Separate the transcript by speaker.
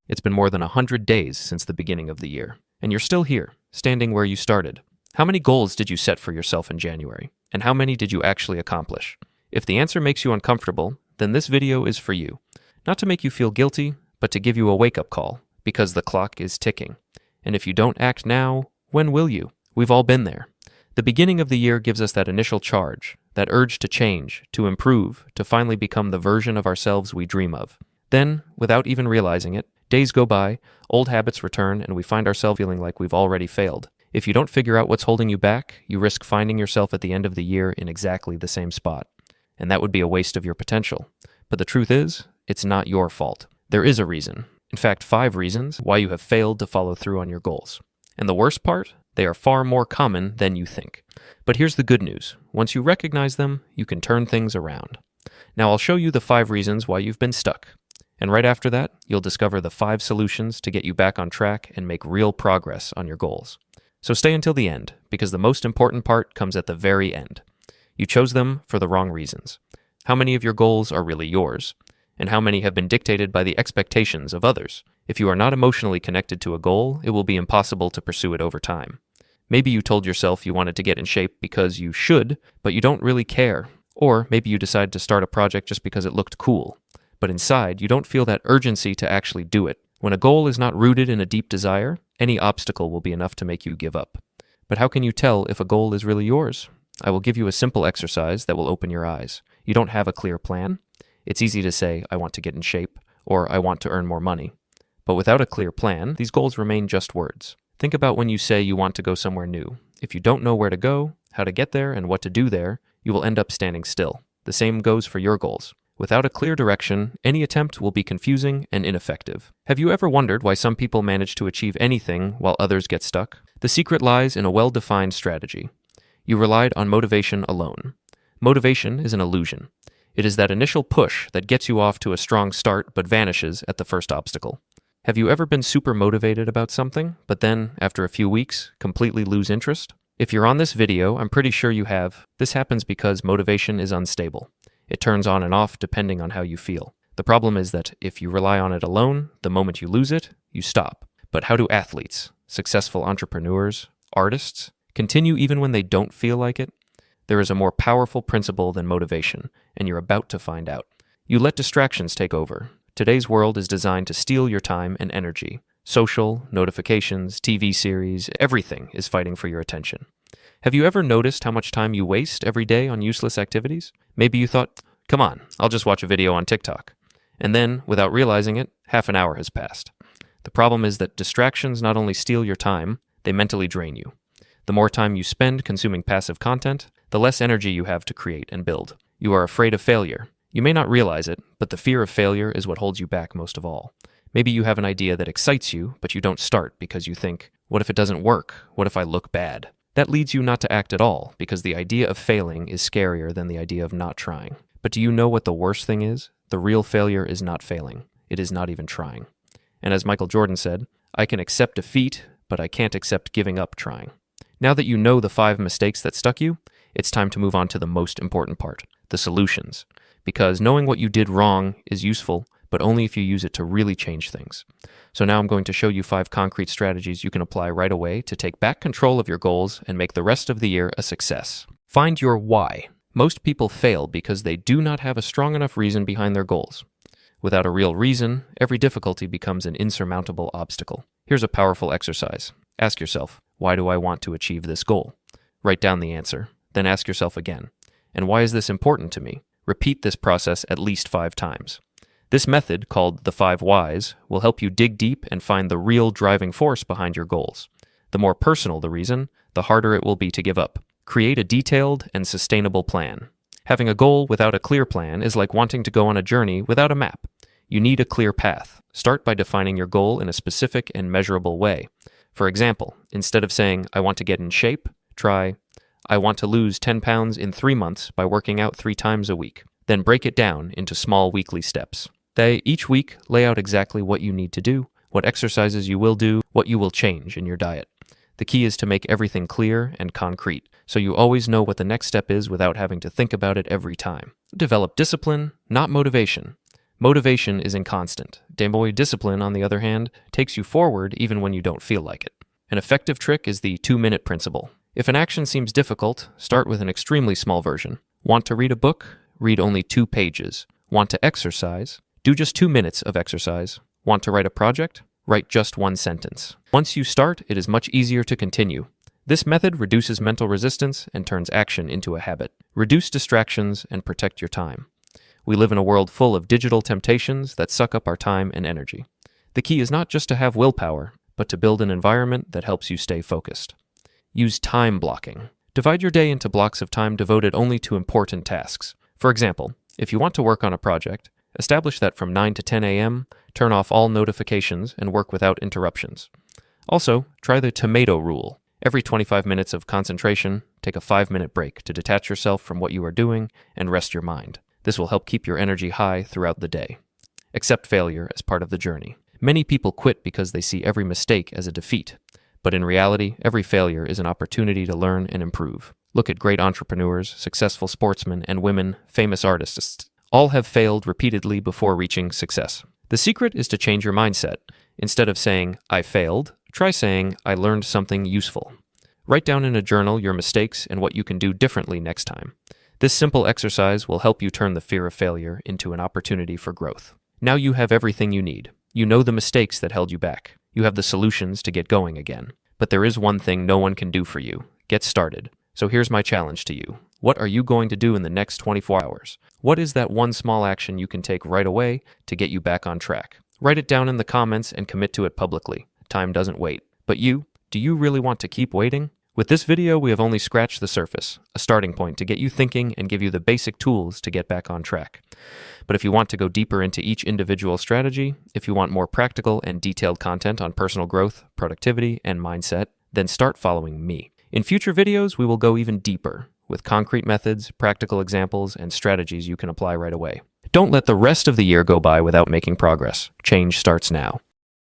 Speaker 1: It's been more than 100 days since the beginning of the year, and you're still here, standing where you started. How many goals did you set for yourself in January, and how many did you actually accomplish? If the answer makes you uncomfortable, then this video is for you. Not to make you feel guilty, but to give you a wake-up call, because the clock is ticking. And if you don't act now, when will you? We've all been there. The beginning of the year gives us that initial charge, that urge to change, to improve, to finally become the version of ourselves we dream of. Then, without even realizing it, days go by, old habits return, and we find ourselves feeling like we've already failed. If you don't figure out what's holding you back, you risk finding yourself at the end of the year in exactly the same spot. And that would be a waste of your potential. But the truth is, it's not your fault. There is a reason. In fact, 5 reasons why you have failed to follow through on your goals. And the worst part? They are far more common than you think. But here's the good news. Once you recognize them, you can turn things around. Now I'll show you the 5 reasons why you've been stuck. And right after that, you'll discover the 5 solutions to get you back on track and make real progress on your goals. So stay until the end, because the most important part comes at the very end. You chose them for the wrong reasons. How many of your goals are really yours? And how many have been dictated by the expectations of others? If you are not emotionally connected to a goal, it will be impossible to pursue it over time. Maybe you told yourself you wanted to get in shape because you should, but you don't really care. Or maybe you decided to start a project just because it looked cool. But inside, you don't feel that urgency to actually do it. When a goal is not rooted in a deep desire, any obstacle will be enough to make you give up. But how can you tell if a goal is really yours? I will give you a simple exercise that will open your eyes. You don't have a clear plan. It's easy to say, I want to get in shape, or I want to earn more money. But without a clear plan, these goals remain just words. Think about when you say you want to go somewhere new. If you don't know where to go, how to get there, and what to do there, you will end up standing still. The same goes for your goals. Without a clear direction, any attempt will be confusing and ineffective. Have you ever wondered why some people manage to achieve anything while others get stuck? The secret lies in a well-defined strategy. You relied on motivation alone. Motivation is an illusion. It is that initial push that gets you off to a strong start but vanishes at the first obstacle. Have you ever been super motivated about something, but then, after a few weeks, completely lose interest? If you're on this video, I'm pretty sure you have. This happens because motivation is unstable. It turns on and off depending on how you feel. The problem is that if you rely on it alone, the moment you lose it, you stop. But how do athletes, successful entrepreneurs, artists, continue even when they don't feel like it? There is a more powerful principle than motivation, and you're about to find out. You let distractions take over. Today's world is designed to steal your time and energy. Social, notifications, TV series, everything is fighting for your attention. Have you ever noticed how much time you waste every day on useless activities? Maybe you thought, come on, I'll just watch a video on TikTok. And then, without realizing it, half an hour has passed. The problem is that distractions not only steal your time, they mentally drain you. The more time you spend consuming passive content, the less energy you have to create and build. You are afraid of failure. You may not realize it, but the fear of failure is what holds you back most of all. Maybe you have an idea that excites you, but you don't start because you think, what if it doesn't work? What if I look bad? That leads you not to act at all, because the idea of failing is scarier than the idea of not trying. But do you know what the worst thing is? The real failure is not failing. It is not even trying. And as Michael Jordan said, I can accept defeat, but I can't accept giving up trying. Now that you know the 5 mistakes that stuck you, it's time to move on to the most important part, the solutions. Because knowing what you did wrong is useful, but only if you use it to really change things. So now I'm going to show you 5 concrete strategies you can apply right away to take back control of your goals and make the rest of the year a success. Find your why. Most people fail because they do not have a strong enough reason behind their goals. Without a real reason, every difficulty becomes an insurmountable obstacle. Here's a powerful exercise. Ask yourself, why do I want to achieve this goal? Write down the answer. Then ask yourself again, and why is this important to me? Repeat this process at least 5 times. This method, called the 5 whys, will help you dig deep and find the real driving force behind your goals. The more personal the reason, the harder it will be to give up. Create a detailed and sustainable plan. Having a goal without a clear plan is like wanting to go on a journey without a map. You need a clear path. Start by defining your goal in a specific and measurable way. For example, instead of saying, I want to get in shape, try, I want to lose 10 pounds in 3 months by working out 3 times a week. Then break it down into small weekly steps. Each week, lay out exactly what you need to do, what exercises you will do, what you will change in your diet. The key is to make everything clear and concrete, so you always know what the next step is without having to think about it every time. Develop discipline, not motivation. Motivation is inconstant. Demboy discipline, on the other hand, takes you forward even when you don't feel like it. An effective trick is the 2-minute principle. If an action seems difficult, start with an extremely small version. Want to read a book? Read only 2 pages. Want to exercise? Do just 2 minutes of exercise. Want to write a project? Write just 1 sentence. Once you start, it is much easier to continue. This method reduces mental resistance and turns action into a habit. Reduce distractions and protect your time. We live in a world full of digital temptations that suck up our time and energy. The key is not just to have willpower, but to build an environment that helps you stay focused. Use time blocking. Divide your day into blocks of time devoted only to important tasks. For example, if you want to work on a project, establish that from 9 to 10 a.m., turn off all notifications and work without interruptions. Also, try the tomato rule. Every 25 minutes of concentration, take a 5-minute break to detach yourself from what you are doing and rest your mind. This will help keep your energy high throughout the day. Accept failure as part of the journey. Many people quit because they see every mistake as a defeat. But in reality, every failure is an opportunity to learn and improve. Look at great entrepreneurs, successful sportsmen and women, famous artists. All have failed repeatedly before reaching success. The secret is to change your mindset. Instead of saying, I failed, try saying, I learned something useful. Write down in a journal your mistakes and what you can do differently next time. This simple exercise will help you turn the fear of failure into an opportunity for growth. Now you have everything you need. You know the mistakes that held you back. You have the solutions to get going again. But there is one thing no one can do for you. Get started. So here's my challenge to you. What are you going to do in the next 24 hours? What is that one small action you can take right away to get you back on track? Write it down in the comments and commit to it publicly. Time doesn't wait. But do you really want to keep waiting? With this video, we have only scratched the surface, a starting point to get you thinking and give you the basic tools to get back on track. But if you want to go deeper into each individual strategy, if you want more practical and detailed content on personal growth, productivity, and mindset, then start following me. In future videos, we will go even deeper with concrete methods, practical examples, and strategies you can apply right away. Don't let the rest of the year go by without making progress. Change starts now.